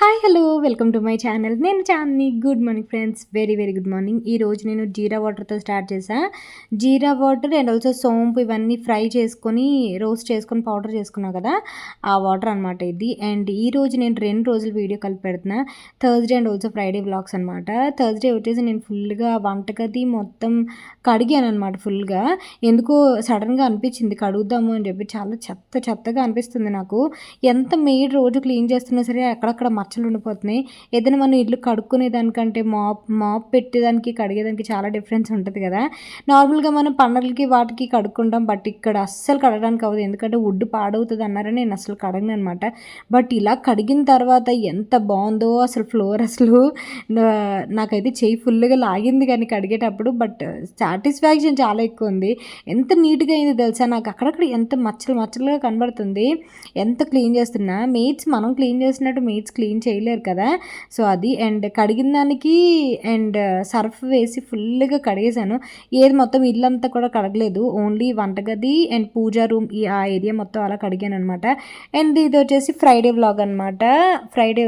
Hi hello welcome to my channel. నేను Chandini. Good morning friends, very very good morning. ఈరోజు నేను జీరా వాటర్తో start చేశా. జీరా వాటర్ అండ్ ఆల్సో సోంపు ఇవన్నీ ఫ్రై చేసుకొని రోస్ట్ చేసుకొని పౌడర్ చేసుకున్నా కదా, ఆ వాటర్ అనమాట ఇది. అండ్ ఈరోజు నేను 2 రోజులు వీడియో కలిపి పెడుతున్నా, Thursday and also Friday vlogs అనమాట. థర్స్డే వచ్చేసి నేను ఫుల్గా వంటగది మొత్తం కడిగాను అనమాట. ఫుల్గా ఎందుకో సడన్గా అనిపించింది కడుగుదాము అని చెప్పి. చాలా చెత్తగా అనిపిస్తుంది నాకు. ఎంత మెయిడ్ రోజు క్లీన్ చేస్తున్నా సరే అక్కడక్కడ మచ్చలు ఉండిపోతున్నాయి. ఏదైనా మనం ఇల్లు కడుక్కునే దానికంటే మాప్ పెట్టేదానికి కడిగేదానికి చాలా డిఫరెన్స్ ఉంటుంది కదా. నార్మల్గా మనం పండగలకి వాటికి కడుక్కుంటాం, బట్ ఇక్కడ అస్సలు కడగడానికి అవ్వదు. ఎందుకంటే వుడ్ పాడవుతుంది అన్నారని నేను అసలు కడగను అనమాట. బట్ ఇలా కడిగిన తర్వాత ఎంత బాగుందో అసలు ఫ్లోర్. అసలు నాకైతే చెయ్యి ఫుల్గా లాగింది కానీ కడిగేటప్పుడు, బట్ సాటిస్ఫాక్షన్ చాలా ఎక్కువ ఉంది. ఎంత నీట్గా అయింది తెలుసా. నాకు అక్కడక్కడ ఎంత మచ్చలుగా కనబడుతుంది. ఎంత క్లీన్ చేస్తున్నా మనం క్లీన్ చేసినట్టు మేట్స్ క్లీన్ చేయలేరు కదా. సో అది. అండ్ కడిగిన దానికి అండ్ సర్ఫ్ వేసి ఫుల్గా కడిగేశాను. ఏది మొత్తం ఇల్లంతా కూడా కడగలేదు, ఓన్లీ వంటగది అండ్ పూజా రూమ్ ఆ ఏరియా మొత్తం అలా కడిగాను అనమాట. అండ్ ఇది వచ్చేసి ఫ్రైడే వ్లాగ్ అనమాట. ఫ్రైడే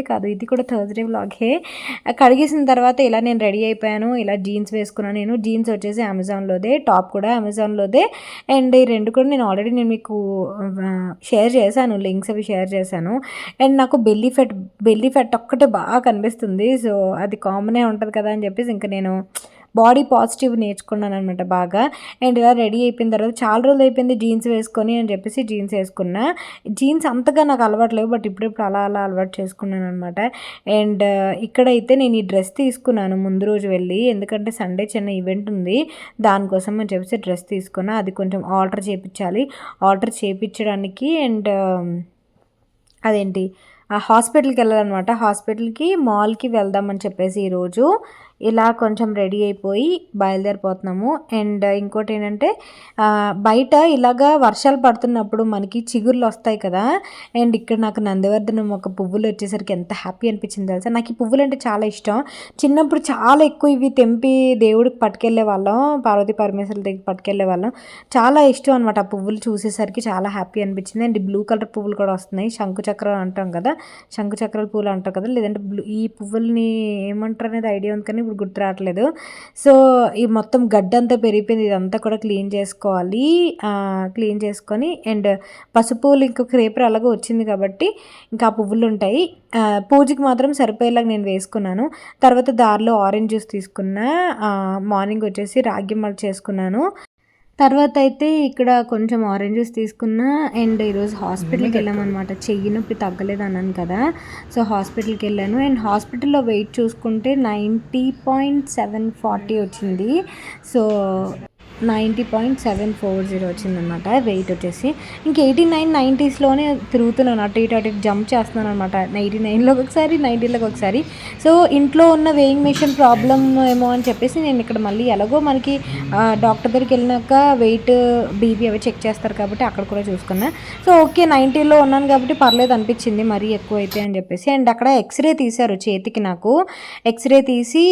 కాదు, ఇది కూడా థర్స్డే వ్లాగే. కడిగేసిన తర్వాత ఇలా నేను రెడీ అయిపోయాను. ఇలా జీన్స్ వేసుకున్నాను. నేను జీన్స్ వచ్చేసి అమెజాన్లోదే, టాప్ కూడా అమెజాన్లోదే. అండ్ ఈ రెండు కూడా నేను మీకు షేర్ చేశాను, లింక్స్ అవి షేర్ చేశాను. అండ్ నాకు బెల్లీ ఫెట్ ఒక్కటే బాగా కనిపిస్తుంది. సో అది కామనే ఉంటుంది కదా అని చెప్పేసి ఇంకా నేను బాడీ పాజిటివ్ నేర్చుకున్నాను అనమాట బాగా. అండ్ ఇలా రెడీ అయిపోయిన తర్వాత చాలా రోజులు అయిపోయింది జీన్స్ వేసుకొని అని చెప్పేసి జీన్స్ వేసుకున్నా. జీన్స్ అంతగా నాకు అలవాట్లేవు, బట్ ఇప్పుడిప్పుడు అలా అలవాటు చేసుకున్నాను అనమాట. అండ్ ఇక్కడైతే నేను ఈ డ్రెస్ తీసుకున్నాను ముందు రోజు వెళ్ళి, ఎందుకంటే సండే చిన్న ఈవెంట్ ఉంది దానికోసం అని చెప్పేసి డ్రెస్ తీసుకున్నా. అది కొంచెం ఆర్డర్ చేయించడానికి అండ్ అదేంటి హాస్పిటల్కి వెళ్ళాలన్నమాట. హాస్పిటల్కి మాల్కి వెళ్దామని చెప్పేసి ఈరోజు ఇలా కొంచెం రెడీ అయిపోయి బయలుదేరిపోతున్నాము. అండ్ ఇంకోటి ఏంటంటే బయట ఇలాగా వర్షాలు పడుతున్నప్పుడు మనకి చిగుర్లు వస్తాయి కదా. అండ్ ఇక్కడ నాకు నందివర్ధనం ఒక పువ్వులు వచ్చేసరికి ఎంత హ్యాపీ అనిపించింది తెలుసా. నాకు ఈ పువ్వులు అంటే చాలా ఇష్టం. చిన్నప్పుడు చాలా ఎక్కువ ఇవి తెంపి దేవుడికి పట్టుకెళ్ళే వాళ్ళం, పార్వతీ పరమేశ్వరుల దగ్గర పట్టుకెళ్ళే వాళ్ళం. చాలా ఇష్టం అనమాట. ఆ పువ్వులు చూసేసరికి చాలా హ్యాపీ అనిపించింది. అండ్ బ్లూ కలర్ పువ్వులు కూడా వస్తున్నాయి, శంకుచక్రం అంటాం కదా, శంకుచక్రాల పువ్వులు అంటారు కదా, లేదంటే ఈ పువ్వుల్ని ఏమంటారు అనేది ఐడియా ఉంది కానీ ఇప్పుడు గుర్తు రావట్లేదు. సో ఈ మొత్తం గడ్డంతా పెరిగిపోయింది, ఇదంతా కూడా క్లీన్ చేసుకోవాలి. క్లీన్ చేసుకొని అండ్ పసుపులు ఇంకొక రేపర్ అలాగే వచ్చింది కాబట్టి ఇంకా ఆ పువ్వులు ఉంటాయి. పూజకి మాత్రం సరిపోయేలాగా నేను వేసుకున్నాను. తర్వాత దారిలో ఆరెంజ్ జ్యూస్ తీసుకున్నా. మార్నింగ్ వచ్చేసి రాగి మల్ట్ చేసుకున్నాను. తర్వాత అయితే ఇక్కడ కొంచెం ఆరెంజ్ జ్యూస్ తీసుకున్నా. అండ్ ఈరోజు హాస్పిటల్కి వెళ్ళామన్నమాట. చెయ్యి నొప్పి తగ్గలేదు అన్నాను కదా, సో హాస్పిటల్కి వెళ్ళాను. అండ్ హాస్పిటల్లో వెయిట్ చూసుకుంటే 90.740 వచ్చింది. సో 90.740 వచ్చిందనమాట వెయిట్ వచ్చేసి. ఇంక 89, 90స్లోనే తిరుగుతున్నాను, అటు ఇటు జంప్ చేస్తున్నాను అనమాట. 89లోకి ఒకసారి, 90లోకి ఒకసారి. సో ఇంట్లో ఉన్న వేయింగ్ మెషిన్ ప్రాబ్లమ్ ఏమో అని చెప్పేసి నేను ఇక్కడ మళ్ళీ ఎలాగో మనకి డాక్టర్ దగ్గరికి వెళ్ళినాక వెయిట్ బీపీ అవి చెక్ చేస్తారు కాబట్టి అక్కడ కూడా చూసుకున్నా. సో ఓకే 90లో ఉన్నాను కాబట్టి పర్లేదు అనిపించింది, మరీ ఎక్కువ అయితే అని చెప్పేసి. అండ్ అక్కడ ఎక్స్రే తీశారు చేతికి. నాకు ఎక్స్రే తీసి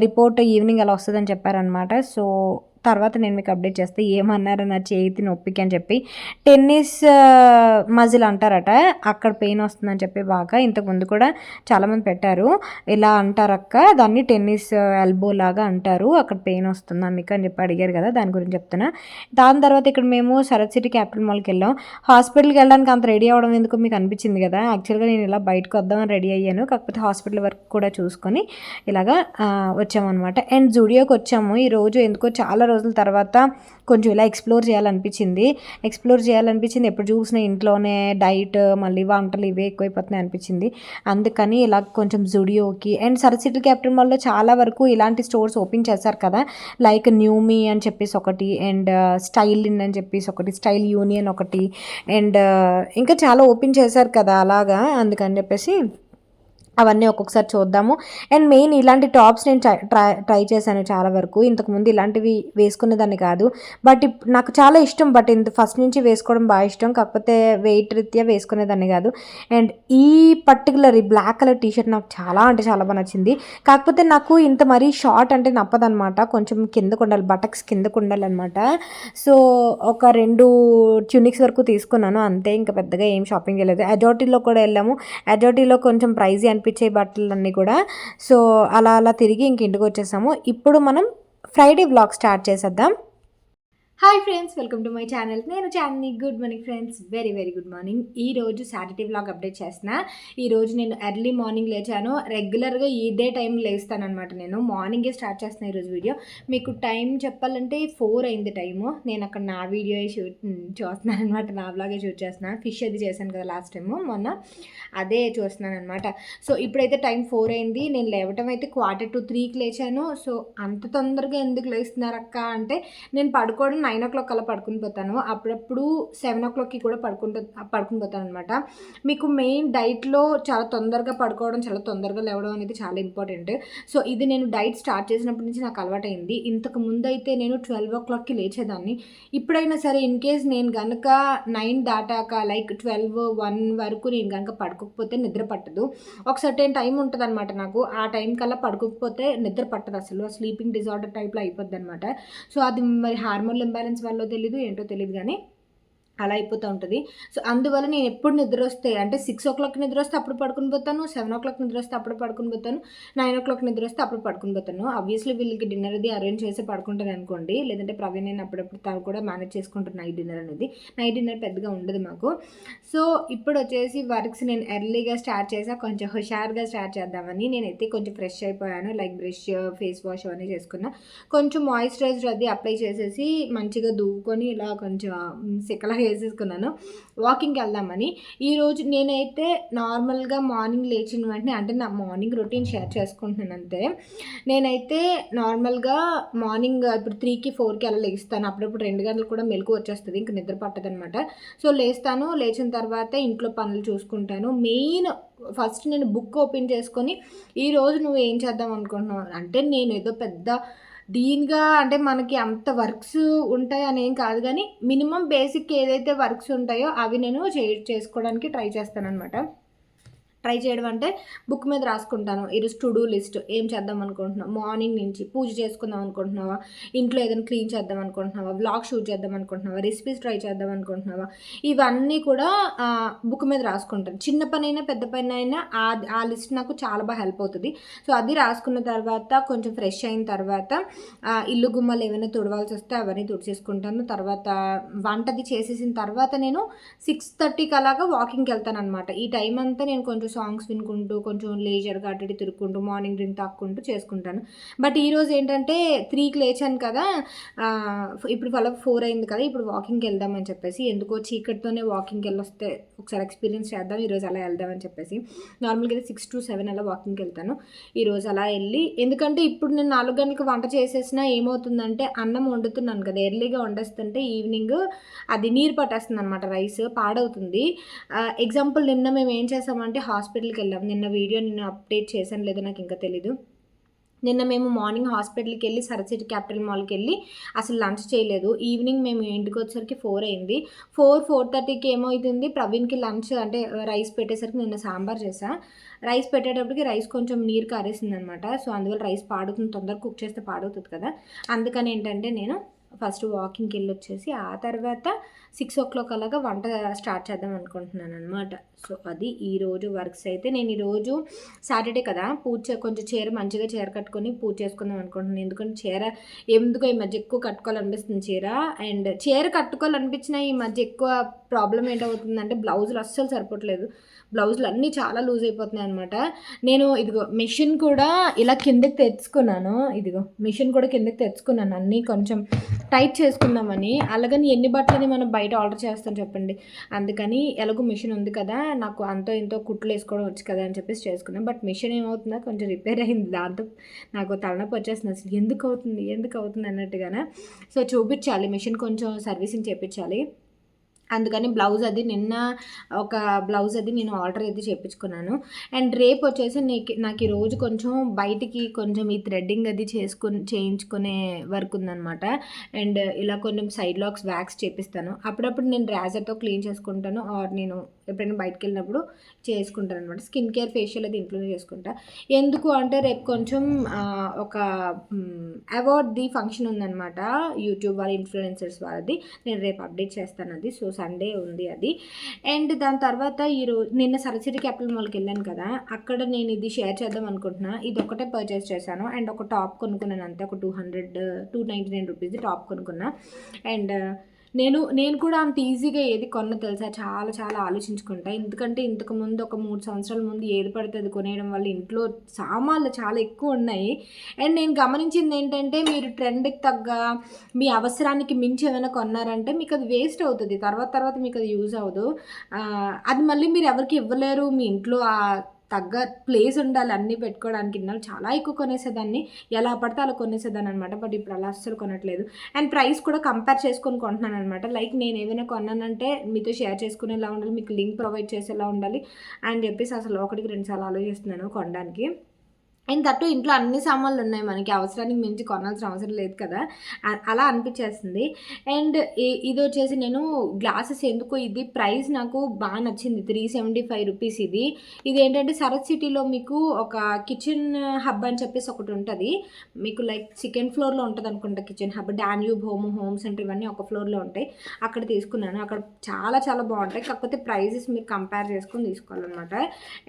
రిపోర్ట్ ఈవినింగ్ అలా వస్తుందని చెప్పారనమాట. సో తర్వాత నేను మీకు అప్డేట్ చేస్తే ఏమన్నారు నా చేతి నొప్పికి అని చెప్పి. టెన్నిస్ మజిల్ అంటారట, అక్కడ పెయిన్ వస్తుందని చెప్పి బాగా. ఇంతకుముందు కూడా చాలామంది పెట్టారు, ఇలా అంటారక్క దాన్ని టెన్నిస్ ఎల్బో లాగా అంటారు, అక్కడ పెయిన్ వస్తుందా మీకు అని చెప్పి అడిగారు కదా, దాని గురించి చెప్తున్నా. దాని తర్వాత ఇక్కడ మేము శరత్ సిటీ క్యాపిటల్ మాల్కి వెళ్ళాం. హాస్పిటల్కి వెళ్ళడానికి అంత రెడీ అవ్వడం ఎందుకు మీకు అనిపించింది కదా. యాక్చువల్గా నేను ఇలా బయటకు వద్దామని రెడీ అయ్యాను, కాకపోతే హాస్పిటల్ వర్క్ కూడా చూసుకొని ఇలాగా వచ్చామన్నమాట. అండ్ జూడియోకి వచ్చాము ఈరోజు. ఎందుకో చాలా రోజుల తర్వాత కొంచెం ఇలా ఎక్స్ప్లోర్ చేయాలనిపించింది. ఎప్పుడు చూసినా ఇంట్లోనే డైట్ మళ్ళీ వంటలు ఇవే ఎక్కువైపోతున్నాయి అనిపించింది. అందుకని ఇలా కొంచెం జూడియోకి అండ్ సరత్ సిటీ క్యాపిటల్ మాల్లో చాలా వరకు ఇలాంటి స్టోర్స్ ఓపెన్ చేశారు కదా, లైక్ న్యూమీ అని చెప్పేసి ఒకటి, అండ్ స్టైల్ ఇన్ అని చెప్పేసి ఒకటి, స్టైల్ యూనియన్ ఒకటి, అండ్ ఇంకా చాలా ఓపెన్ చేశారు కదా అలాగా. అందుకని చెప్పేసి అవన్నీ ఒక్కొక్కసారి చూద్దాము. అండ్ మెయిన్ ఇలాంటి టాప్స్ నేను ట్రై చేశాను చాలా వరకు. ఇంతకుముందు ఇలాంటివి వేసుకునేదాన్ని కాదు. బట్ నాకు చాలా ఇష్టం. బట్ ఫస్ట్ నుంచి వేసుకోవడం బాగా ఇష్టం. కాకపోతే వెయిట్ రీత్యా వేసుకునేదాన్ని కాదు. అండ్ ఈ పర్టిక్యులర్ ఈ బ్లాక్ కలర్ టీ షర్ట్ నాకు చాలా అంటే చాలా బాగా నచ్చింది. కాకపోతే నాకు ఇంత మరీ షార్ట్ అంటే నప్పదనమాట. కొంచెం కిందకుండాలి, బటక్స్ కిందకుండాలన్నమాట. సో ఒక 2 ట్యూనిక్స్ వరకు తీసుకున్నాను అంతే. ఇంకా పెద్దగా ఏం షాపింగ్ చేయలేదు. అజోటిలో కూడా వెళ్ళాము. అజోటిలో కొంచెం ప్రైజీ అనిపించే బట్టలన్నీ కూడా. సో అలా అలా తిరిగి ఇంక ఇంటికి వచ్చేసాము. ఇప్పుడు మనం ఫ్రైడే వ్లాగ్ స్టార్ట్ చేసేద్దాం. Hi friends, welcome to my channel. నేను Chandini. Good morning friends, very very good morning. ఈరోజు సాటర్డే వ్లాగ్ అప్డేట్ చేస్తున్నా. ఈరోజు నేను ఎర్లీ మార్నింగ్ లేచాను. రెగ్యులర్గా ఇదే టైం లేస్తాను అనమాట. నేను మార్నింగే స్టార్ట్ చేస్తున్నాను ఈరోజు వీడియో. మీకు టైం చెప్పాలంటే 4 అయింది టైము. నేను అక్కడ నా వీడియో చూస్తున్నాను అనమాట. నా వ్లాగే షూట్ చేస్తున్నాను. ఫిష్ అది చేశాను కదా లాస్ట్ టైము, మొన్న అదే చూస్తున్నాను అనమాట. సో ఇప్పుడైతే టైం 4 అయింది. నేను లేవటం అయితే 2:45కి లేచాను. సో అంత తొందరగా ఎందుకు లేస్తున్నారు అక్క అంటే, నేను పడుకోవడం 9 o'clock అలా పడుకుని పోతాను. అప్పుడప్పుడు 7 o'clockకి కూడా పడుకుని పోతాను అనమాట. మీకు మెయిన్ డైట్లో చాలా తొందరగా పడుకోవడం, చాలా తొందరగా లేవడం అనేది చాలా ఇంపార్టెంట్. సో ఇది నేను డైట్ స్టార్ట్ చేసినప్పటి నుంచి నాకు అలవాటైంది. ఇంతకు ముందు అయితే నేను 12 o'clockకి లేచేదాన్ని. ఇప్పుడైనా సరే ఇన్ కేస్ నేను కనుక 9 దాటాక లైక్ 12, 1 వరకు నేను కనుక పడుకోకపోతే నిద్ర పట్టదు. ఒక సర్టెన్ టైం ఉంటుంది అనమాట నాకు. ఆ టైం కల్లా పడుకోకపోతే నిద్ర పట్టదు అసలు. స్లీపింగ్ డిజార్డర్ టైప్లో అయిపోద్ది అనమాట. సో అది మరి హార్మోన్ ఇంబ్యాలెన్స్ వల్ల తెలీదు, ఏంటో తెలియదు కానీ అలా అయిపోతూ ఉంటుంది. సో అందువల్ల నేను ఎప్పుడు నిద్ర వస్తే అంటే 6 o'clock నిద్ర వస్తే అప్పుడు పడుకుని పోతాను, 7 o'clock నిద్ర వస్తే అప్పుడు పడుకుని పోతాను, 9 o'clock నిద్ర వస్తే అప్పుడు పడుకుని పోతాను. ఆబ్వియస్లీ వీళ్ళకి డిన్నర్ అది అరేంజ్ చేసి పడుకుంటాను అనుకోండి. లేదంటే ప్రవీణ్ నేను అప్పుడప్పుడు తను కూడా మేనేజ్ చేసుకుంటాను నైట్ డిన్నర్ అనేది. నైట్ డిన్నర్ పెద్దగా ఉండదు మాకు. సో ఇప్పుడు వచ్చేసి వర్క్స్ నేను ఎర్లీగా స్టార్ట్ చేసా, కొంచెం హుషారుగా స్టార్ట్ చేద్దామని. నేనైతే కొంచెం ఫ్రెష్ అయిపోయాను. లైక్ బ్రష్, ఫేస్ వాష్ అవన్నీ చేసుకున్నా. కొంచెం మాయిశ్చరైజర్ అది అప్లై చేసేసి మంచిగా దువ్వుకొని ఇలా కొంచెం సిక్కలా వేసేసుకున్నాను వాకింగ్కి వెళ్దామని. ఈరోజు నేనైతే నార్మల్గా మార్నింగ్ లేచిన వెంటనే, అంటే నా మార్నింగ్ రొటీన్ షేర్ చేసుకుంటున్నాను అంతే. నేనైతే నార్మల్గా మార్నింగ్ ఇప్పుడు 3కి 4కి అలా లేస్తాను. అప్పుడప్పుడు 2 గంటలు కూడా మెలకు వచ్చేస్తుంది, ఇంక నిద్ర పట్టదనమాట. సో లేస్తాను. లేచిన తర్వాత ఇంట్లో పనులు చూసుకుంటాను. మెయిన్ ఫస్ట్ నేను బుక్ ఓపెన్ చేసుకొని ఈరోజు నువ్వు ఏం చేద్దాం అనుకుంటున్నావు అంటే, నేను ఏదో పెద్ద దీనిగా అంటే మనకి అంత వర్క్స్ ఉంటాయి అని ఏం కాదు, కానీ మినిమం బేసిక్ ఏదైతే వర్క్స్ ఉంటాయో అవి నేను చేసుకోవడానికి ట్రై చేస్తానన్నమాట. ట్రై చేయడం అంటే బుక్ మీద రాసుకుంటాను. ఈరోజు టు డూ లిస్ట్ ఏం చేద్దాం అనుకుంటున్నావు, మార్నింగ్ నుంచి పూజ చేసుకుందాం అనుకుంటున్నావా, ఇంట్లో ఏదైనా క్లీన్ చేద్దాం అనుకుంటున్నావా, వ్లాగ్ షూట్ చేద్దాం అనుకుంటున్నావా, రెసిపీస్ ట్రై చేద్దాం అనుకుంటున్నావా, ఇవన్నీ కూడా బుక్ మీద రాసుకుంటాను. చిన్న పని అయినా పెద్ద పని అయినా ఆ లిస్ట్ నాకు చాలా బాగా హెల్ప్ అవుతుంది. సో అది రాసుకున్న తర్వాత కొంచెం ఫ్రెష్ అయిన తర్వాత ఇల్లు గుమ్మలు ఏమైనా తుడవాల్సి వస్తే అవన్నీ తుడిచేసుకుంటాను. తర్వాత వంటది చేసేసిన తర్వాత నేను 6:30కి అలాగా వాకింగ్కి వెళ్తాను అనమాట. ఈ టైం అంతా నేను కొంచెం సాంగ్స్ వినుకుంటూ కొంచెం లేజర్గా అటు తిరుగుకుంటూ మార్నింగ్ డ్రింక్ తాక్కుంటూ చేసుకుంటాను. బట్ ఈరోజు ఏంటంటే 3కి లేచాను కదా, ఇప్పుడు 4 అయింది కదా, ఇప్పుడు వాకింగ్కి వెళ్దామని చెప్పేసి, ఎందుకో చీకటితోనే వాకింగ్కి వెళ్ళొస్తే ఒకసారి ఎక్స్పీరియన్స్ చేద్దాం, ఈరోజు అలా వెళ్దామని చెప్పేసి. నార్మల్గా అయితే 6 to 7 అలా వాకింగ్కి వెళ్తాను. ఈరోజు అలా వెళ్ళి, ఎందుకంటే ఇప్పుడు నేను 4 గంటలకు వంట చేసేసినా ఏమవుతుందంటే, అన్నం వండుతున్నాను కదా, ఎర్లీగా వండేస్తుంటే ఈవినింగ్ అది నీరు పట్టేస్తుంది అనమాట, రైస్ పాడవుతుంది. ఎగ్జాంపుల్ నిన్న మేము ఏం చేసామంటే హాస్పిటల్కి వెళ్ళాం. నిన్న వీడియో నేను అప్డేట్ చేశాను లేదో నాకు ఇంకా తెలీదు. నిన్న మేము మార్నింగ్ హాస్పిటల్కి వెళ్ళి సరసిటీ క్యాపిటల్ మాల్కి వెళ్ళి అసలు లంచ్ చేయలేదు. ఈవినింగ్ మేము ఇంటికి వచ్చేసరికి 4 అయింది. 4:30కి ఏమవుతుంది, ప్రవీణ్కి లంచ్ అంటే రైస్ పెట్టేసరికి నిన్న సాంబార్ చేసా. రైస్ పెట్టేటప్పటికి రైస్ కొంచెం నీరు కారేసింది అనమాట. సో అందువల్ల రైస్ పాడుతుంది, తొందరగా కుక్ చేస్తే పాడవుతుంది కదా. అందుకని ఏంటంటే నేను ఫస్ట్ వాకింగ్కి వెళ్ళి వచ్చేసి ఆ తర్వాత 6 o'clock అలాగా వంట స్టార్ట్ చేద్దాం అనుకుంటున్నాను అనమాట. సో అది ఈరోజు వర్క్స్ అయితే. నేను ఈరోజు సాటర్డే కదా, కొంచెం మంచిగా చీర కట్టుకొని పూజ చేసుకుందాం అనుకుంటున్నాను. ఎందుకంటే ఎందుకో ఈ మధ్య ఎక్కువ కట్టుకోవాలనిపిస్తుంది చీర. అండ్ చీర కట్టుకోవాలనిపించిన ఈ మధ్య ఎక్కువ ప్రాబ్లం ఏంటవుతుందంటే బ్లౌజులు అస్సలు సరిపోవట్లేదు. బ్లౌజులు అన్నీ చాలా లూజ్ అయిపోతున్నాయి అనమాట. నేను ఇదిగో మిషన్ కూడా ఇలా కిందకి తెచ్చుకున్నాను. ఇదిగో మిషన్ కూడా కిందకి తెచ్చుకున్నాను అన్నీ కొంచెం టైట్ చేసుకుందామని. అలాగని ఎన్ని బట్టలని మనం బయట ఆర్డర్ చేస్తాం చెప్పండి. అందుకని ఎలాగో మిషన్ ఉంది కదా, నాకు అంతో ఇంతో కుట్లు వేసుకోవడం వచ్చు కదా అని చెప్పేసి చేసుకున్నాను. బట్ మిషన్ ఏమవుతుందో కొంచెం రిపేర్ అయింది. దాంతో నాకు తలనొప్పి వచ్చేస్తుంది. అసలు ఎందుకు అవుతుంది అన్నట్టుగానే. సో చూపించాలి, మిషన్ కొంచెం సర్వీసింగ్ చేయించాలి. అందుకని బ్లౌజ్ అది నిన్న ఒక బ్లౌజ్ అది నేను ఆర్డర్ అయితే చేయించుకున్నాను. అండ్ రేపు వచ్చేసి నాకు ఈరోజు కొంచెం బయటికి కొంచెం ఈ థ్రెడ్డింగ్ అది చేయించుకునే వర్క్ ఉందనమాట. అండ్ ఇలా కొంచెం సైడ్ లాక్స్ వ్యాక్స్ చేపిస్తాను. అప్పుడప్పుడు నేను రేజర్తో క్లీన్ చేసుకుంటాను, ఆర్ నేను ఎప్పుడైనా బయటకు వెళ్ళినప్పుడు చేసుకుంటాను అనమాట. స్కిన్ కేర్ ఫేషియల్ అది ఇంట్లోనే చేసుకుంటా. ఎందుకు అంటే రేపు కొంచెం ఒక అవార్డ్‌ది ఫంక్షన్ ఉందనమాట. యూట్యూబ్ వాళ్ళ ఇన్‌ఫ్లుయెన్సర్స్ వాళ్ళది. నేను రేపు అప్డేట్ చేస్తాను అది. సో, సండే ఉంది అది. అండ్ దాని తర్వాత నిన్న సరసిరి క్యాపిటల్ మాల్‌కి వెళ్ళాను కదా! అక్కడ నేను ఇది షేర్ చేద్దాం అనుకుంటున్నా. ఇది ఒక్కటే పర్చేస్ చేశాను. అండ్ ఒక టాప్ కొనుక్కున్నాను అంతే. ఒక 299 రూపీస్‌ది టాప్ కొనుక్కున్నా. అండ్ నేను కూడా అంత ఈజీగా ఏది కొనను తెలుసా? చాలా చాలా ఆలోచించుకుంటా. ఎందుకంటే ఇంతకుముందు ఒక 3 సంవత్సరాల ముందు ఏది పడితే అది కొనేయడం వల్ల ఇంట్లో సామాన్లు చాలా ఎక్కువున్నాయి. అండ్ నేను గమనించిందేంటంటే, మీరు ట్రెండ్‌కి తగ్గ మీ అవసరానికి మించి ఏమైనా కొన్నారంటే మీకది వేస్ట్ అవుతది. తర్వాత మీకది యూజ్ అవ్వదు. అది మళ్ళీ మీరు ఎవరికీ ఇవ్వలేరు. మీ ఇంట్లో తగ్గ ప్లేస్ ఉండాలి అన్నీ పెట్టుకోవడానికి. ఇన్నాళ్ళు చాలా ఎక్కువ కొనేసేదాన్ని. ఎలా పడితే అలా కొనేసేదాన్ననమాట. బట్ ఇప్పుడు అలా అస్సలు కొనట్లేదు. అండ్ ప్రైస్ కూడా కంపేర్ చేసుకొని కొంటున్నాననమాట. లైక్ నేను ఏదైనా కొన్నానంటే మీతో షేర్ చేసుకునేలా ఉండాలి, మీకు లింక్ ప్రొవైడ్ చేసేలా ఉండాలి అని చెప్పేసి అసలు ఒకటికి 2 సార్లు ఆలోచిస్తున్నాను కొనడానికి. అండ్ దట్టు ఇంట్లో అన్ని సామాన్లు ఉన్నాయి మనకి. అవసరానికి మించి కొనాల్సిన అవసరం లేదు కదా! అలా అనిపిచ్చేస్తుంది. అండ్ ఇదొచ్చేసి నేను గ్లాసెస్ ఎందుకో ఇది ప్రైస్ నాకు నచ్చింది. 375 రూపీస్ ఇది. ఇదేంటంటే సరత్ సిటీలో మీకు ఒక కిచెన్ హబ్ అని చెప్పేసి ఒకటుంటది. మీకు లైక్ సెకండ్ ఫ్లోర్‌లో ఉంటదనుకుంటా kitchen hub. Danube Home centre ఇవన్నీ ఒక ఫ్లోర్‌లో ఉంటాయి. అక్కడ తీసుకున్నాను. అక్కడ చాలా చాలా బావుంటాయి. కాకపోతే ప్రైజెస్ మీరు కంపేర్ చేసుకొని తీసుకోవాలనమాట.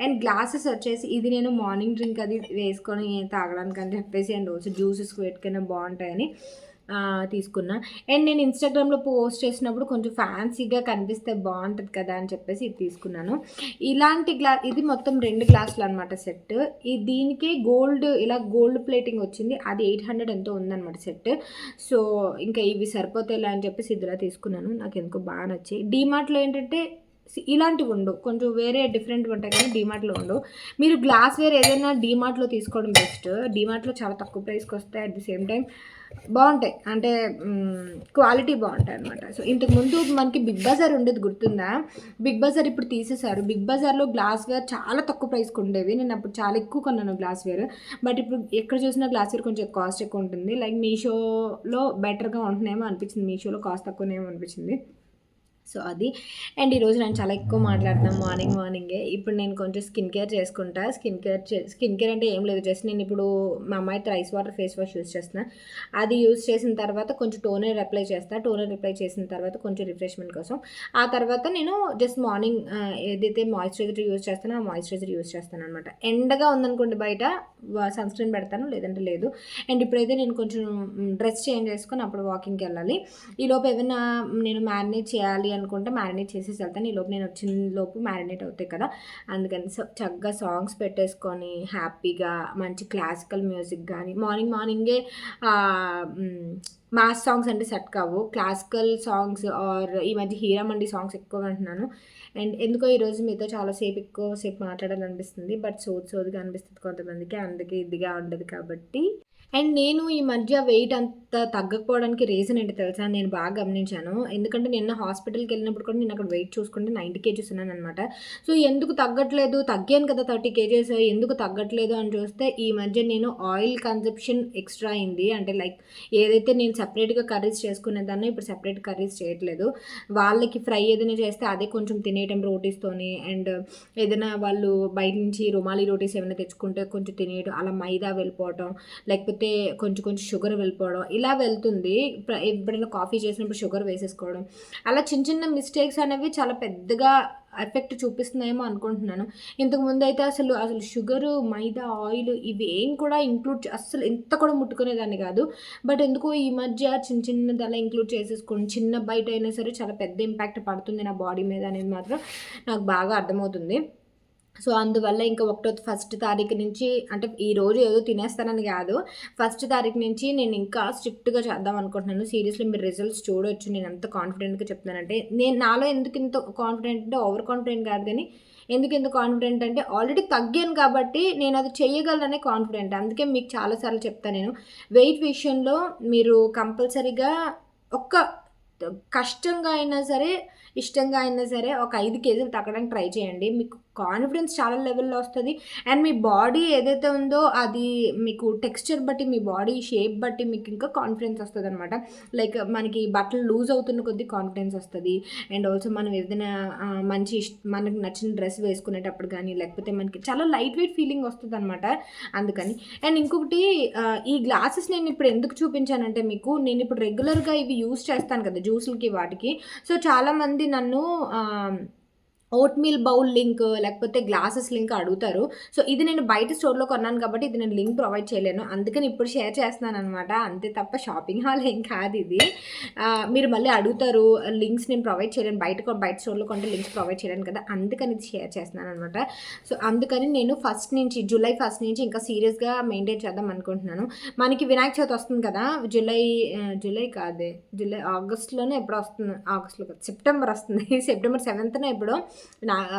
అండ్ గ్లాసెస్ వచ్చేసి ఇది నేను మార్నింగ్ డ్రింక్ అది వేసుకొని తాగడానికి అని చెప్పేసి అండ్ ఆల్సో జ్యూసెస్‌కి వేటికైనా బావుంటాయని తీసుకున్నా. అండ్ నేను ఇన్‌స్టాగ్రామ్‌లో పోస్ట్ చేసినప్పుడు కొంచెం ఫ్యాన్సీగా కనిపిస్తే బావుంటది కదా అని చెప్పేసి ఇది తీసుకున్నాను. ఇలాంటి ఇది మొత్తం 2 గ్లాసులనమాట సెట్. దీనికే ఇలా గోల్డ్ ప్లేటింగ్ వచ్చింది. అది 800 ఎంతో ఉందనమాట సెట్. సో, ఇంకా ఇవి సరిపోతాయిలే అని చెప్పేసి ఇదిలా తీసుకున్నాను. నాకెందుకో నచ్చాయి. డీమార్ట్‌లో ఏంటంటే ఇలాంటివి ఉండవు. కొంచెం వేరే డిఫరెంట్‌గా ఉంటాయి కానీ డీమార్ట్‌లో ఉండవు. మీరు గ్లాస్‌వేర్ ఏదైనా డీమార్ట్‌లో తీసుకోవడం బెస్ట్. డీమార్ట్‌లో చాలా తక్కువ ప్రైస్‌కి వస్తాయి. అట్ ది సేమ్ టైమ్ బావుంటాయి. అంటే క్వాలిటీ బావుంటాయన్నమాట. సో, ఇంతకుముందు మనకి బిగ్ బజార్ ఉండేది గుర్తుందా? బిగ్ బజార్ ఇప్పుడు తీసేశారు. బిగ్ బజార్‌లో గ్లాస్‌వేర్ చాలా తక్కువ ప్రైస్‌కి ఉండేవి. నేను అప్పుడు చాలా ఎక్కువ కొన్నాను గ్లాస్‌వేర్. బట్ ఇప్పుడు ఎక్కడ చూసినా గ్లాస్‌వేర్ కొంచెం కాస్ట్ ఎక్కువ ఉంటుంది. లైక్ మీషోలో బెటర్‌గా ఉంటున్నాయేమో అనిపించింది. మీషోలో కాస్ట్ తక్కువనేమో అనిపించింది. సో, అది. అండ్ ఈరోజు నేను చాలా ఎక్కువ మాట్లాడుతున్నాను మార్నింగే. ఇప్పుడు నేను కొంచెం స్కిన్ కేర్ చేసుకుంటా. స్కిన్ కేర్ అంటే ఏం లేదు. జస్ట్ నేను ఇప్పుడు మా అమ్మాయితో rice water face wash use చేస్తున్నా. అది యూజ్ చేసిన తర్వాత కొంచెం టోనర్ అప్లై చేస్తా. టోనర్ అప్లై చేసిన తర్వాత కొంచెం రిఫ్రెష్మెంట్ కోసం. ఆ తర్వాత నేను జస్ట్ మార్నింగ్ ఏదైతే మాయిశ్చరైజర్ యూజ్ చేస్తానో ఆ మాయిశ్చరైజర్ యూజ్ చేస్తాననమాట. ఎండగా ఉందనుకోండి బయట సన్ స్క్రీన్ పెడతాను, లేదంటే లేదు. అండ్ ఇప్పుడైతే నేను కొంచెం డ్రెస్ చేంజ్ చేసుకొని అప్పుడు వాకింగ్‌కి వెళ్ళాలి. ఈలోపు ఏదైనా నేను మ్యారినేట్ చేయాలి అనుకుంటే మ్యారినేట్ చేసేసి వెళ్తాను. ఈలోపు నేను వచ్చిన లోపు మ్యారినేట్ అవుతాయి కదా! అందుకని చక్కగా సాంగ్స్ పెట్టేసుకొని హ్యాపీగా మంచి క్లాసికల్ మ్యూజిక్ గానీ మార్నింగే మాస్ సాంగ్స్ అంటే సెట్ కావు. క్లాసికల్ సాంగ్స్ ఆర్ ఈ మధ్య హీరామండి సాంగ్స్ ఎక్కువగా వింటున్నాను. అండ్ ఎందుకో ఈరోజు మీతో ఎక్కువసేపు మాట్లాడాలనిపిస్తుంది. బట్ సోదిగా అనిపిస్తుంది కొంతమందికి. అందుకే ఇదిగా ఉండదు కాబట్టి. అండ్ నేను ఈ మధ్య వెయిట్ అంత తగ్గకపోవడానికి రీజన్ ఏంటో తెలుసా? నేను బాగా గమనించాను. ఎందుకంటే నిన్న హాస్పిటల్‌కెళ్ళినప్పుడు కూడా నేను అక్కడ వెయిట్ చూసుకుంటే 90 కేజీస్ ఉన్నాననమాట. సో, ఎందుకు తగ్గట్లేదు? తగ్గాను కదా 30 కేజీస్ ఎందుకు తగ్గట్లేదు అని చూస్తే ఈ మధ్య నేను ఆయిల్ కన్జంప్షన్ ఎక్స్ట్రా అయింది. అంటే లైక్ ఏదైతే నేను సెపరేట్‌గా కర్రీస్ చేసుకునేదాన్నో ఇప్పుడు సెపరేట్ కర్రీస్ చేయట్లేదు. వాళ్ళకి ఫ్రై ఏదైనా చేస్తే అదే కొంచెం తినేయటం రోటీస్‌తోని. అండ్ ఏదైనా వాళ్ళు బయట నుంచి రుమాలి రోటీస్ ఏమైనా తెచ్చుకుంటే కొంచెం తినేయడం. అలా మైదా వెళ్ళిపోవటం. లేకపోతే కొంచెం షుగర్ వెళ్ళిపోవడం ఇలా వెళ్తుంది. ఎప్పుడైనా కాఫీ చేసినప్పుడు షుగర్ వేసేసుకోవడం. అలా చిన్న మిస్టేక్స్ అనేవి చాలా పెద్దగా ఎఫెక్ట్ చూపిస్తున్నాయేమో అనుకుంటున్నాను. ఇంతకుముందయితే అసలు షుగరు, మైదా, ఆయిల్ ఇవేం కూడా అస్సలు ఎంత కూడా ముట్టుకునేదాన్ని కాదు. బట్ ఎందుకో ఈ మధ్య చిన్నది అలా ఇంక్లూడ్ చేసేసుకోండి. చిన్న బైట్ అయినా సరే చాలా పెద్ద ఇంపాక్ట్ పడుతుంది నా బాడీ మీద అనేది మాత్రం నాకు బాగా అర్థమవుతుంది. సో, అందువల్ల ఇంకా ఫస్ట్ తారీఖు నుంచి అంటే ఈరోజు ఏదో తినేస్తానని కాదు. ఫస్ట్ తారీఖు నుంచి నేను ఇంకా స్ట్రిక్ట్‌గా చేద్దాం అనుకుంటున్నాను. సీరియస్‌లీ మీరు రిజల్ట్స్ చూడొచ్చు. నేను ఎంత కాన్ఫిడెంట్‌గా చెప్తున్నానంటే, నాలో ఎందుకు ఇంత కాన్ఫిడెంట్ అంటే ఓవర్ కాన్ఫిడెంట్ కాదు గానీ, ఎందుకు ఇంత కాన్ఫిడెంట్ అంటే ఆల్రెడీ తగ్గాను కాబట్టి నేను అది చేయగలననే కాన్ఫిడెంట్. అందుకే మీకు చాలా సార్లు చెప్తా నేను. వెయిట్ విషయంలో మీరు కంపల్సరీగా ఒక్క కష్టంగా అయినా సరే ఇష్టంగా అయినా సరే ఒక 5 కేజీలు తగ్గడానికి ట్రై చేయండి. మీకు కాన్ఫిడెన్స్ చాలా లెవెల్‌లో వస్తది. అండ్ మీ బాడీ ఏదైతే ఉందో అది మీకు టెక్స్చర్ బట్టి, మీ బాడీ షేప్ బట్టి మీకు ఇంకా కాన్ఫిడెన్స్ వస్తదనమాట. లైక్ మనకి బట్టలు లూజ్ అవుతున్న కొద్దీ కాన్ఫిడెన్స్ వస్తది. అండ్ ఆల్సో మనం ఏదైనా మంచి మనకు నచ్చిన డ్రెస్ వేసుకునేటప్పుడు కానీ, లేకపోతే మనకి చాలా లైట్ వెయిట్ ఫీలింగ్ వస్తదనమాట. అందుకని. అండ్ ఇంకొకటి ఈ గ్లాసెస్ నేను ఇప్పుడు ఎందుకు చూపించానంటే మీకు, నేను ఇప్పుడు రెగ్యులర్‌గా ఇవి యూజ్ చేస్తాను కదా జ్యూస్‌లకి వాటికి. సో చాలామంది నన్ను ఓట్ మీల్ బౌల్ లింక్ లేకపోతే గ్లాసెస్ లింక్ అడుగుతారు. సో ఇది నేను బయట స్టోర్‌లో కొన్నాను కాబట్టి ఇది నేను లింక్ ప్రొవైడ్ చేయలేను. అందుకని ఇప్పుడు షేర్ చేస్తున్నాననమాట. అంతే తప్ప షాపింగ్ హాల్ ఏం కాదిది. మీరు మళ్ళీ అడుగుతారు లింక్స్ నేను ప్రొవైడ్ చేయలేను. బయట స్టోర్‌లో కొంటే లింక్స్ ప్రొవైడ్ చేయలేను కదా! అందుకని ఇది షేర్ చేస్తున్నాననమాట. సో అందుకని నేను జూలై 1 నుంచి ఇంకా సీరియస్‌గా మెయింటైన్ చేద్దాం అనుకుంటున్నాను. మనకి వినాయక చవితి వస్తుంది కదా! ఆగస్ట్‌లోనే ఎప్పుడో వస్తుంది. ఆగస్ట్‌లో కాదు, సెప్టెంబర్ వస్తుంది. సెప్టెంబర్ 7న ఎప్పుడో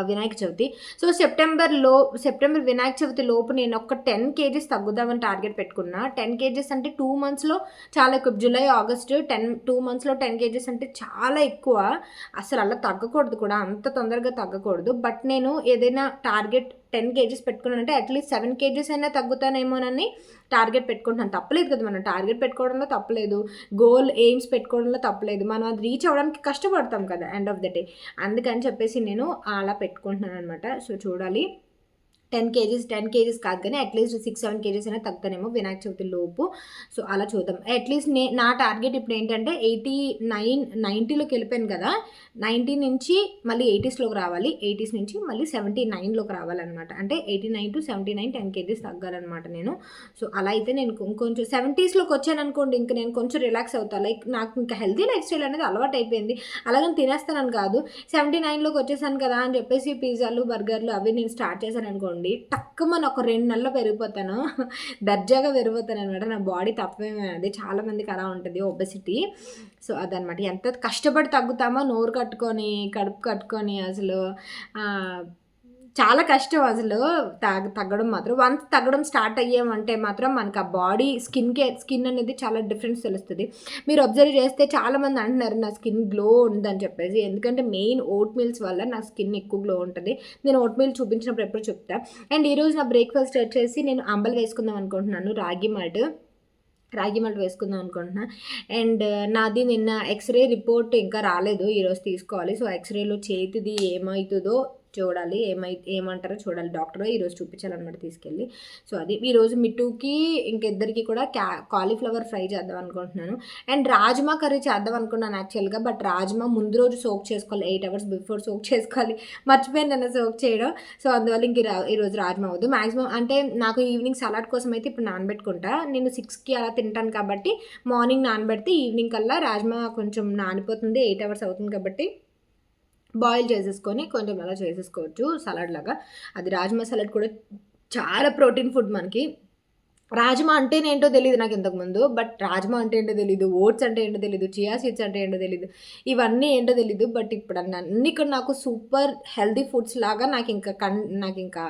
వినాయక చవితి. సో సెప్టెంబర్ వినాయక చవితి లోపు నేను ఒక 10 కేజీస్ తగ్గుదామని టార్గెట్ పెట్టుకున్నా. 10 కేజీస్ అంటే 2 మంత్స్‌లో చాలా ఎక్కువ. జూలై, ఆగస్ట్ 2 మంత్స్‌లో 10 కేజీస్ అంటే చాలా ఎక్కువ. అసలు అలా తగ్గకూడదు కూడా, అంత తొందరగా తగ్గకూడదు. బట్ నేను ఏదైనా టార్గెట్ 10 కేజీస్ పెట్టుకున్నానంటే అట్లీస్ట్ 7 కేజీస్ అయినా తగ్గుతానేమోనని టార్గెట్ పెట్టుకుంటున్నాను. తప్పలేదు కదా, మనం టార్గెట్ పెట్టుకోవడంలో తప్పలేదు, ఎయిమ్స్ పెట్టుకోవడంలో తప్పలేదు. మనం అది రీచ్ అవ్వడానికి కష్టపడతాం కదా ఎండ్ ఆఫ్ ద డే. అందుకని చెప్పేసి నేను అలా పెట్టుకుంటున్నాను అనమాట. సో చూడాలి. 10 కేజీస్ కాదు కానీ అట్లీస్ట్ 6-7 కేజీస్ అయినా తగ్గుతానేమో వినాయక చవితి లోపు. సో అలా చూద్దాం. అట్లీస్ట్ నా టార్గెట్ ఇప్పుడు ఏంటంటే 90లోకి వెళ్ళిపోయాను కదా, 90 నుంచి మళ్ళీ 80స్లోకి రావాలి, 80s నుంచి మళ్ళీ 79లోకి రావాలన్నమాట. అంటే 89 to 79 10 కేజీస్ తగ్గాలన్నమాట నేను. సో అలా అయితే నేను కొంచెం 70స్లోకి వచ్చాను అనుకోండి, ఇంక నేను కొంచెం రిలాక్స్ అవుతాను. లైక్ నాకు ఇంకా హెల్తీ లైఫ్ స్టైల్ అనేది అలవాటు అయిపోయింది. అలాగని తినేస్తానని కాదు, 79లోకి వచ్చేసాను కదా అని చెప్పేసి పిజ్జాలు, బర్గర్లు అవి నేను స్టార్ట్ చేశాను అనుకోండి, టక్కుమని ఒక 2 నెలల్లో పెరిగిపోతాను. దర్జాగా పెరిగిపోతాను అనమాట. నా బాడీ తప్పేమే, అది చాలా మందికి అలా ఉంటుంది ఒబెసిటీ. సో అదనమాట. ఎంత కష్టపడి తగ్గుతామో నోరు కట్టుకొని, కడుపు కట్టుకొని, అసలు చాలా కష్టం అసలు తగ్గడం మాత్రం. వన్స్ తగ్గడం స్టార్ట్ అయ్యామంటే మాత్రం మనకు ఆ బాడీ స్కిన్ అనేది చాలా డిఫరెన్స్ తెలుస్తుంది. మీరు అబ్జర్వ్ చేస్తే చాలామంది అంటున్నారు నా స్కిన్ గ్లో ఉందని చెప్పేసి. ఎందుకంటే మెయిన్ ఓట్ మీల్స్ వల్ల నా స్కిన్ ఎక్కువ గ్లో ఉంటుంది. నేను ఓట్ మీల్ చూపించినప్పుడు ఎప్పుడు చెప్తా. అండ్ ఈరోజు నా బ్రేక్ఫాస్ట్ వచ్చేసి నేను అంబలి వేసుకుందాం అనుకుంటున్నాను, రాగి మాల్ట్ వేసుకుందాం అనుకుంటున్నా. అండ్ నాది నిన్న ఎక్స్రే రిపోర్ట్ ఇంకా రాలేదు, ఈరోజు తీసుకోవాలి. సో ఎక్స్రేలో చేతిది ఏమవుతుందో చూడాలి, ఏమంటారో చూడాలి. డాక్టర్ ఈరోజు చూపించాలన్నమాట తీసుకెళ్ళి. సో అది ఈరోజు మిట్టుకి ఇంకిద్దరికి కూడా కాలీఫ్లవర్ ఫ్రై చేద్దాం అనుకుంటున్నాను. అండ్ రాజ్మా కర్రీ చేద్దాం అనుకున్నాను యాక్చువల్గా. బట్ రాజ్మా ముందు రోజు సోక్ చేసుకోవాలి, 8 hours బిఫోర్ సోక్ చేసుకోవాలి. మర్చిపోయాను నన్ను సోక్ చేయడం. సో అందువల్ల ఈరోజు రాజ్మా అవ్వదు. మ్యాక్సిమం అంటే నాకు ఈవినింగ్ సలాడ్ కోసం అయితే ఇప్పుడు నానబెట్టుకుంటా. నేను 6కి అలా తింటాను కాబట్టి మార్నింగ్ నానబెడితే ఈవినింగ్ కల్లా రాజ్మా కొంచెం నానిపోతుంది, 8 hours అవుతుంది కాబట్టి బాయిల్ చేసేసుకొని కొంచెం అలా చేసేసుకోవచ్చు సలాడ్ లాగా. అది రాజ్మా సలాడ్ కూడా చాలా ప్రోటీన్ ఫుడ్ మనకి. రాజ్మా అంటేనేంటో తెలీదు నాకు ఇంతకుముందు. బట్ రాజ్మా అంటే ఏంటో తెలీదు, ఓట్స్ అంటే ఏంటో తెలీదు, చియా సీడ్స్ అంటే ఏంటో తెలీదు, ఇవన్నీ ఏంటో తెలీదు. బట్ ఇప్పుడు అన్నీ ఇక్కడ నాకు సూపర్ హెల్తీ ఫుడ్స్ లాగా నాకు ఇంకా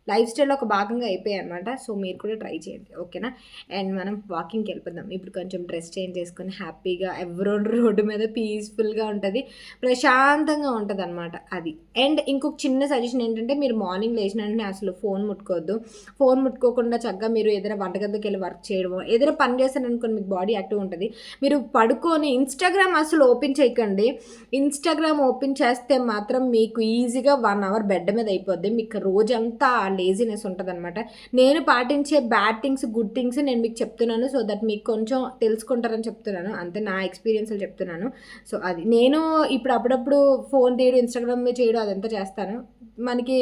లైఫ్ స్టైల్లో ఒక భాగంగా అయిపోయాయి అనమాట. సో మీరు కూడా ట్రై చేయండి, ఓకేనా. అండ్ మనం వాకింగ్కి వెళ్ళిపోదాం ఇప్పుడు. కొంచెం డ్రెస్ చేంజ్ చేసుకొని హ్యాపీగా రోడ్డు మీద పీస్ఫుల్గా ఉంటుంది, ప్రశాంతంగా ఉంటుంది అనమాట అది. అండ్ ఇంకొక చిన్న సజెషన్ ఏంటంటే, మీరు మార్నింగ్ లేచిన వెంటనే అసలు ఫోన్ ముట్టుకోవద్దు. ఫోన్ ముట్టుకోకుండా చక్కగా మీరు ఏదైనా వంటగదికి వెళ్ళి వర్క్ చేయడమో ఏదైనా పని చేస్తారనుకోండి, మీకు బాడీ యాక్టివ్ ఉంటుంది. మీరు పడుకొని ఇన్స్టాగ్రామ్ అసలు ఓపెన్ చేయకండి. ఇన్స్టాగ్రామ్ ఓపెన్ చేస్తే మాత్రం మీకు ఈజీగా 1 hour బెడ్ మీద అయిపోద్ది. మీకు రోజంతా లేజినెస్ ఉంటుంది అనమాట. నేను పాటించే బ్యాడ్ థింగ్స్, గుడ్ థింగ్స్ నేను మీకు చెప్తున్నాను. సో దట్ మీకు కొంచెం తెలుసుకుంటారని చెప్తున్నాను, అంతే, నా ఎక్స్పీరియన్స్లు చెప్తున్నాను. సో అది నేను ఇప్పుడు అప్పుడప్పుడు ఫోన్ తీయడం, ఇన్స్టాగ్రామ్ మీద చేయడం అదంతా చేస్తాను. మనకి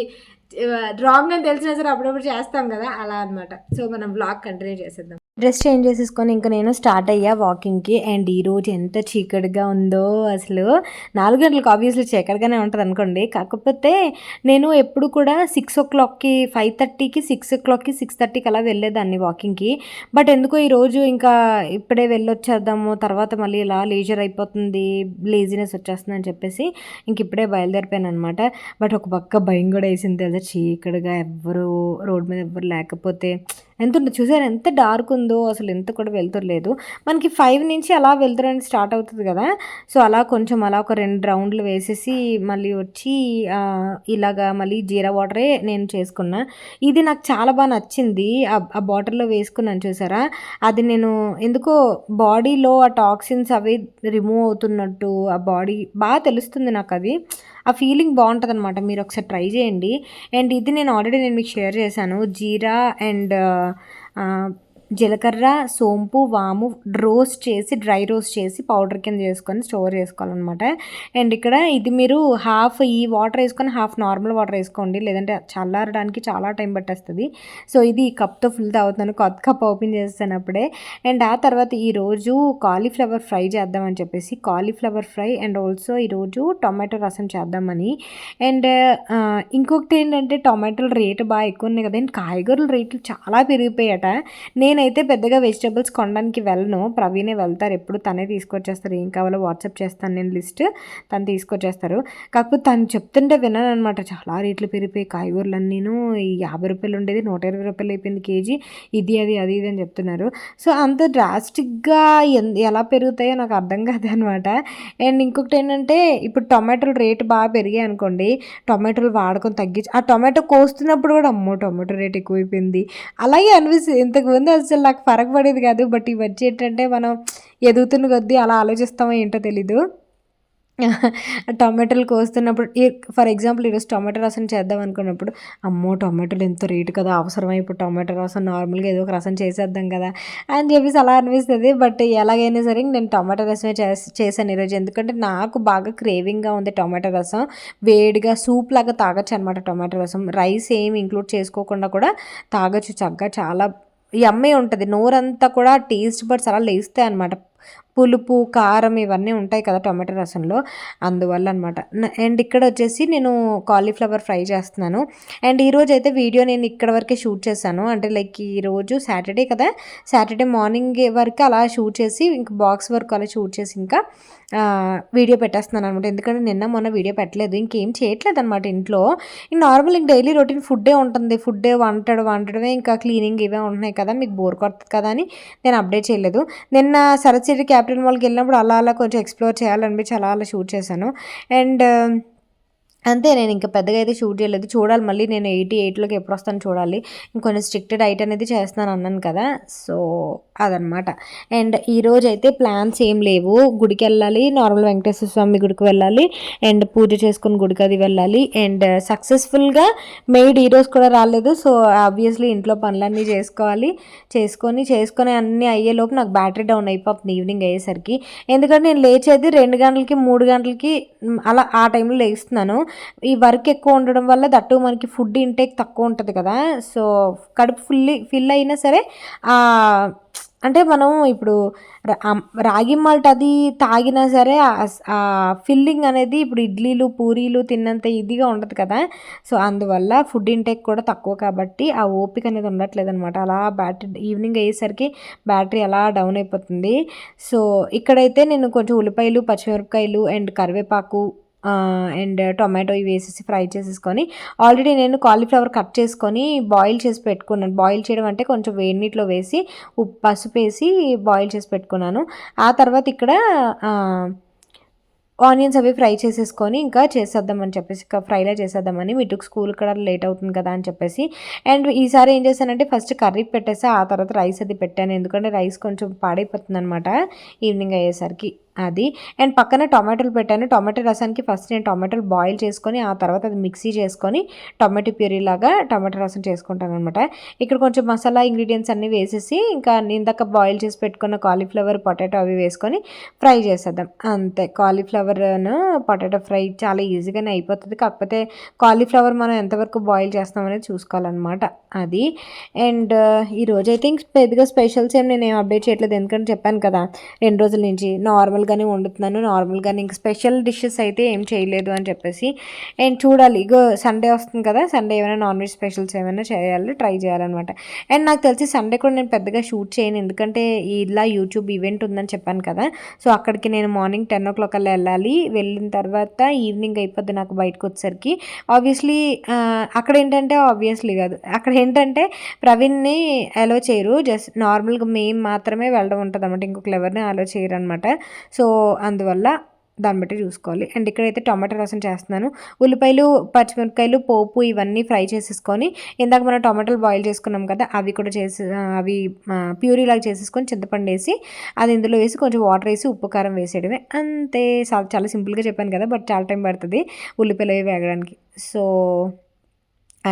రాంగ్ అని తెలిసినా సరే అప్పుడప్పుడు చేస్తాం కదా, అలా అనమాట. సో మనం వ్లాగ్ కంటిన్యూ చేసేద్దాం. డ్రెస్ చేంజ్ చేసేసుకొని ఇంకా నేను స్టార్ట్ అయ్యా వాకింగ్కి. అండ్ ఈరోజు ఎంత చీకటిగా ఉందో అసలు. 4 గంటలకు ఆబ్వియస్లీ చీకటిగానే ఉంటుంది అనుకోండి. కాకపోతే నేను ఎప్పుడు కూడా 6 o'clockకి, 5:30కి, 6 o'clockకి, 6:30కి అలా వెళ్ళేదాన్ని వాకింగ్కి. బట్ ఎందుకో ఈరోజు ఇంకా ఇప్పుడే వెళ్ళొచ్చేద్దాము, తర్వాత మళ్ళీ ఇలా లీజర్ అయిపోతుంది, లేజినెస్ వచ్చేస్తుంది అని చెప్పేసి ఇంక ఇప్పుడే బయలుదేరిపోయాను అనమాట. బట్ ఒక పక్క భయం కూడా వేసింది తెలుసా, చీకటిగా రోడ్ మీద ఎవ్వరు లేకపోతే ఎంత చూసారు, ఎంత డార్క్ ఉందో. ఉందో అసలు ఎంత కూడా వెళ్తురు లేదు. మనకి 5 నుంచి అలా వెళ్తురు అని స్టార్ట్ అవుతది కదా! సో, అలా కొంచెం అలా ఒక 2 రౌండ్‌లు వేసేసి మళ్ళీ వచ్చి ఇలాగా మళ్ళీ జీరా వాటరే నేను చేసుకున్నా. ఇది నాకు చాలా నచ్చింది. ఆ బాటిల్‌లో వేసుకున్నాను చూసారా? అది నేను ఎందుకో బాడీలో ఆ టాక్సిన్స్ అవి రిమూవ్ అవుతున్నట్టు ఆ బాడీ తెలుస్తుంది నాకది. ఆ ఫీలింగ్ బావుంటదనమాట. మీరొకసారి ట్రై చేయండి. అండ్ ఇది నేను ఆల్రెడీ మీకు షేర్ చేశాను. జీరా అండ్ ఆహ్, జీలకర్ర, సోంపు, వాము రోస్ట్ చేసి డ్రై రోస్ట్ చేసి పౌడర్ కింద చేసుకొని స్టోర్ చేసుకోవాలనమాట. అండ్ ఇక్కడ ఇది మీరు హాఫ్ ఈ వాటర్ ఏసుకొని హాఫ్ నార్మల్ వాటర్ ఏసుకోండి. లేదంటే చల్లారడానికి చాలా టైం పట్టేస్తది. సో, ఇది ఈ కప్‌తో ఫుల్ తాగుతున్నాను. కొత్త కప్ ఓపెన్ చేసేసాను అప్పుడే. అండ్ ఆ తర్వాత ఈరోజు కాలీఫ్లవర్ ఫ్రై చేద్దామని చెప్పేసి కాలీఫ్లవర్ ఫ్రై అండ్ ఆల్సో ఈరోజు టొమాటో రసం చేద్దామని. అండ్ ఇంకొకటి ఏంటంటే టొమాటోల రేటు ఎక్కువ ఉన్నాయి కదండీ. కాయగూరల రేట్లు చాలా పెరిగిపోయాయట. నేనైతే పెద్దగా వెజిటబుల్స్ కొనడానికి వెళ్ళను. ప్రవీణే వెళ్తారు ఎప్పుడు. తనే తీసుకొచ్చేస్తారు. ఏం కావాలో వాట్సాప్ చేస్తాను నేను లిస్ట్. తను తీసుకొచ్చేస్తారు. కాకపోతే తను చెప్తుంటే విన్నాననమాట. చాలా రేట్లు పెరిగిపోయాయి కాయగూరలన్నీను. ఈ రూ. 50 ఉండేది రూ. 120 అయిపోయింది కేజీ. ఇది అది ఇది అని చెప్తున్నారు. సో, అంత డ్రాస్టిక్‌గా ఎలా పెరుగుతాయో నాకు అర్థం కాదనమాట. అండ్ ఇంకొకటి ఏంటంటే ఇప్పుడు టొమాటోల రేటు పెరిగాయనుకోండి. టొమాటోలు వాడకం తగ్గించి ఆ టొమాటో కోస్తున్నప్పుడు కూడా అమ్మో! టొమాటో రేట్ ఎక్కువైపోయింది. అలాగే అనిపిస్తది. ఇంతకుముందు అసలు నాకు ఫరక పడేది కాదు. బట్ ఈ మధ్య ఏంటంటే మనం ఎదుగుతున్న కొద్దీ అలా ఆలోచిస్తామో ఏంటో తెలీదు. టొమాటోలు కోస్తున్నప్పుడు ఫర్ ఎగ్జాంపుల్ ఈరోజు టొమాటో రసం చేద్దాం అనుకున్నప్పుడు, అమ్మో! టొమాటోలు ఎంత రేటు కదా! అవసరమా ఇప్పుడు టొమాటో రసం నార్మల్‌గా ఏదో ఒక రసం చేసేద్దాం కదా! అని చెప్పేసి అలా అనిపిస్తది. బట్ ఎలాగైనా సరే నేను టొమాటో రసమే చేశాను ఈరోజు. ఎందుకంటే నాకు బాగా క్రేవింగ్‌గా ఉంది టొమాటో రసం. వేడిగా సూప్ లాగా తాగొచ్చనమాట టొమాటో రసం. రైస్ ఏమి ఇంక్లూడ్ చేసుకోకుండా కూడా తాగొచ్చు చక్కగా. చాలా యమ్మీ ఉంటది. నోరంతా కూడా టేస్ట్ బడ్స్ అలా లేస్తాయన్నమాట. పులుపు, కారం ఇవన్నీ ఉంటాయి కదా టొమాటో రసంలో. అందువల్ల అనమాట. అండ్ ఇక్కడొచ్చేసి నేను కాలీఫ్లవర్ ఫ్రై చేస్తున్నాను. అండ్ ఈరోజైతే వీడియో నేను ఇక్కడ వరకే షూట్ చేశాను. అంటే లైక్ ఈరోజు సాటర్డే కదా! సాటర్డే మార్నింగ్ వరకు అలా షూట్ చేసి ఇంక బాక్స్ వరకు అలా షూట్ చేసి ఇంకా వీడియో పెట్టేస్తున్నాననమాట. ఎందుకంటే నిన్న మొన్న వీడియో పెట్టలేదు. ఇంకేం చేయట్లేదనమాట ఇంట్లో. నార్మల్ ఇంక డైలీ రొటీన్ ఫుడ్డే ఉంటుంది. ఫుడ్డే వండడమే ఇంకా క్లీనింగ్ ఇవే ఉంటున్నాయి కదా! మీకు బోర్ కొడతది కదా అని నేను అప్డేట్ చేయలేదు. నిన్న సరత్ సిటీ క్యాపిటల్ మాల్‌కి వెళ్ళినప్పుడు అలా కొంచెం ఎక్స్‌ప్లోర్ చేయాలనిపించి అలా షూట్ చేశాను. అండ్ అంతే నేను ఇంక పెద్దగా అయితే షూట్ చేయలేదు. చూడాలి మళ్ళీ నేను 88లోకి ఎప్పుడొస్తానో చూడాలి. ఇంకొంచెం స్ట్రిక్ట్ డైట్ అనేది చేస్తున్నాను అన్నాను కదా! సో, అదనమాట. అండ్ ఈరోజైతే ప్లాన్స్ ఏం లేవు. గుడికెళ్ళాలి. నార్మల్ వెంకటేశ్వర స్వామి గుడికి వెళ్ళాలి. అండ్ పూజ చేసుకొని గుడికి అది వెళ్ళాలి. అండ్ సక్సెస్‌ఫుల్‌గా మెయిడ్ ఈరోజు కూడా రాలేదు. సో, ఆబ్వియస్లీ ఇంట్లో పనులన్నీ చేసుకోవాలి. చేసుకొని అన్నీ అయ్యేలోపు నాకు బ్యాటరీ డౌన్ అయిపోతుంది ఈవినింగ్ అయ్యేసరికి. ఎందుకంటే నేను లేచేది 2 గంటలకి, 3 గంటలకి అలా ఆ టైంలో లేస్తున్నాను. ఈ వర్క్ ఎక్కువ ఉండడం వల్ల దట్టు మనకి ఫుడ్ ఇంటేక్ తక్కువ ఉంటది కదా! సో, కడుపు ఫిల్ అయినా సరే అంటే మనం ఇప్పుడు రాగి మాల్ట్ అది తాగినా సరే ఫిల్లింగ్ అనేది ఇప్పుడు ఇడ్లీలు, పూరీలు తిన్నంత ఇదిగా ఉండదు కదా! సో, అందువల్ల ఫుడ్ ఇంటేక్ కూడా తక్కువ కాబట్టి ఆ ఓపిక అనేది ఉండట్లేదనమాట. అలా ఈవినింగ్ అయ్యేసరికి బ్యాటరీ అలా డౌన్ అయిపోతుంది. సో, ఇక్కడైతే నేను కొంచెం ఉల్లిపాయలు, పచ్చిమిరపకాయలు అండ్ కరివేపాకు అండ్ టొమాటో ఇవి వేసేసి ఫ్రై చేసేసుకొని ఆల్రెడీ నేను కాలీఫ్లవర్ కట్ చేసుకొని బాయిల్ చేసి పెట్టుకున్నాను. బాయిల్ చేయడం అంటే కొంచెం వేడి నీటిలో వేసి పసుపేసి బాయిల్ చేసి పెట్టుకున్నాను. ఆ తర్వాత ఇక్కడ ఆనియన్స్ అవి ఫ్రై చేసేసుకొని ఇంకా చేసేద్దామని చెప్పేసి ఫ్రైలా చేసేద్దామని మిట్టుకు స్కూల్ కూడా లేట్ అవుతుంది కదా అని చెప్పేసి. అండ్ ఈసారి ఏం చేశానంటే ఫస్ట్ కర్రీ పెట్టేసి ఆ తర్వాత రైస్ అది పెట్టాను. ఎందుకంటే రైస్ కొంచెం పాడైపోతుందనమాట ఈవినింగ్ అయ్యేసరికి అది. అండ్ పక్కన టొమాటోలు పెట్టాను. టొమాటో రసానికి ఫస్ట్ నేను టొమాటోలు బాయిల్ చేసుకొని ఆ తర్వాత అది మిక్సీ చేసుకొని టొమాటో ప్యూరీ లాగా టొమాటో రసం చేసుకుంటాననమాట. ఇక్కడ కొంచెం మసాలా ఇంగ్రీడియంట్స్ అన్నీ వేసేసి ఇంకా ఇందాక బాయిల్ చేసి పెట్టుకున్న కాలీఫ్లవర్, పొటాటో అవి వేసుకొని ఫ్రై చేసేద్దాం అంతే. కాలీఫ్లవర్ను పొటాటో ఫ్రై చాలా ఈజీగానే అయిపోతుంది. కాకపోతే కాలీఫ్లవర్ మనం ఎంతవరకు బాయిల్ చేస్తామనేది చూసుకోవాలన్నమాట అది. అండ్ ఈరోజైతే ఇంక పెద్దగా స్పెషల్స్ ఏం నేనేం అప్డేట్ చేయట్లేదు. ఎందుకంటే చెప్పాను కదా 2 రోజుల నుంచి నార్మల్గా నార్మల్గానే వండుతున్నాను, నార్మల్గానే ఇంక స్పెషల్ డిషెస్ అయితే ఏం చేయలేదు అని చెప్పేసి. అండ్ చూడాలి, ఇగో సండే వస్తుంది కదా, సండే ఏమైనా నాన్ వెజ్ స్పెషల్స్ ఏమైనా చేయాలి, ట్రై చేయాలన్నమాట. అండ్ నాకు తెలిసి సండే కూడా నేను పెద్దగా షూట్ చేయను, ఎందుకంటే ఇలా యూట్యూబ్ ఈవెంట్ ఉందని చెప్పాను కదా. సో అక్కడికి నేను మార్నింగ్ 10 o'clock కల్లా వెళ్ళాలి. వెళ్ళిన తర్వాత ఈవినింగ్ అయిపోద్ది నాకు బయటకు వచ్చేసరికి. ఆబ్వియస్లీ అక్కడ ఏంటంటే, ఆబ్వియస్లీ కాదు, అక్కడ ఏంటంటే ప్రవీణ్ని అలో చేయరు, జస్ట్ నార్మల్గా మేము మాత్రమే వెళ్ళడం ఉంటుంది అనమాట, ఇంకొకరు ఎవరిని అలో చేయరు అనమాట. సో అందువల్ల దాన్ని బట్టి చూసుకోవాలి. అండ్ ఇక్కడైతే టమాటా రసం చేస్తున్నాను. ఉల్లిపాయలు, పచ్చిమిరపకాయలు, పోపు ఇవన్నీ ఫ్రై చేసేసుకొని, ఇందాక మనం టమాటాలు బాయిల్ చేసుకున్నాం కదా, అవి కూడా అవి ప్యూరీ లాగా చేసేసుకొని చింతపండు వేసి అది ఇందులో వేసి కొంచెం వాటర్ వేసి ఉప్పు కారం వేసేయడమే, అంతే. చాలా సింపుల్గా చెప్పాను కదా, బట్ చాలా టైం పడుతుంది ఉల్లిపాయలు అవి వేగడానికి. సో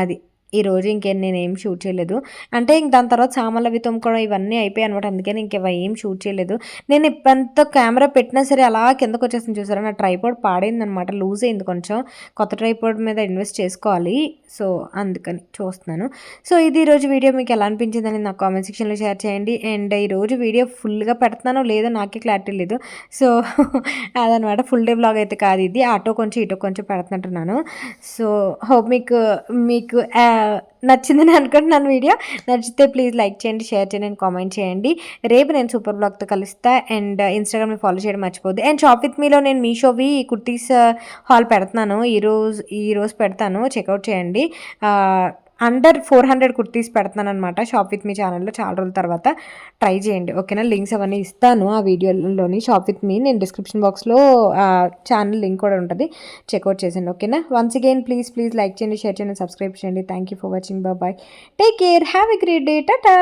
అది ఈరోజు నేనేం షూట్ చేయలేదు. అంటే ఇంక దాని తర్వాత సామాన్లు అవి తోముకోవడం ఇవన్నీ అయిపోయాయి అనమాట. అందుకని ఇంక ఏం షూట్ చేయలేదు. నేను ఇప్పుడంతా కెమెరా పెట్టినా సరే అలా కిందకు వచ్చేసింది చూసారా, నా ట్రైపాడ్ పాడైందనమాట, లూజ్ అయింది కొంచెం. కొత్త ట్రైపాడ్ మీద ఇన్వెస్ట్ చేసుకోవాలి. సో అందుకని చూస్తున్నాను. సో ఇది ఈరోజు వీడియో మీకు ఎలా అనిపించిందని నాకు కామెంట్ సెక్షన్లో షేర్ చేయండి. అండ్ ఈరోజు వీడియో ఫుల్గా పెడుతున్నానో లేదో నాకే క్లారిటీ లేదు. సో అదనమాట, ఫుల్ డే బ్లాగ్ అయితే కాదు ఇది, అటో కొంచెం ఇటో కొంచెం పెడుతుంటున్నాను. సో హోప్ మీకు మీకు నచ్చిందని అనుకుంటున్నాను వీడియో. నచ్చితే ప్లీజ్ లైక్ చేయండి, షేర్ చేయండి అండ్ కామెంట్ చేయండి. రేపు నేను సూపర్ బ్లాగ్తో కలుస్తా. అండ్ ఇన్స్టాగ్రామ్ని ఫాలో చేయడం మర్చిపోద్దు. అండ్ షాప్ విత్ మీలో నేను మీషోవి కుర్తీస్ హాల్ పెడుతున్నాను, ఈరోజు పెడతాను, చెక్అవుట్ చేయండి. అండర్ 400 కుర్తీస్ పెడుతున్నాను అనమాట షాప్ విత్ మీ ఛానల్లో, చాలా రోజుల తర్వాత. ట్రై చేయండి, ఓకేనా. లింక్స్ అవన్నీ ఇస్తాను ఆ వీడియోలోని. షాప్ విత్ మీ నేను డిస్క్రిప్షన్ బాక్స్లో ఛానల్ లింక్ కూడా ఉంటుంది, చెక్అవుట్ చేయండి, ఓకేనా. వన్స్ అగైన్ ప్లీజ్ లైక్ చేయండి, షేర్ చేయండి, సబ్స్క్రైబ్ చేయండి. Thank you for watching, bye, take care, have a great day, Tata.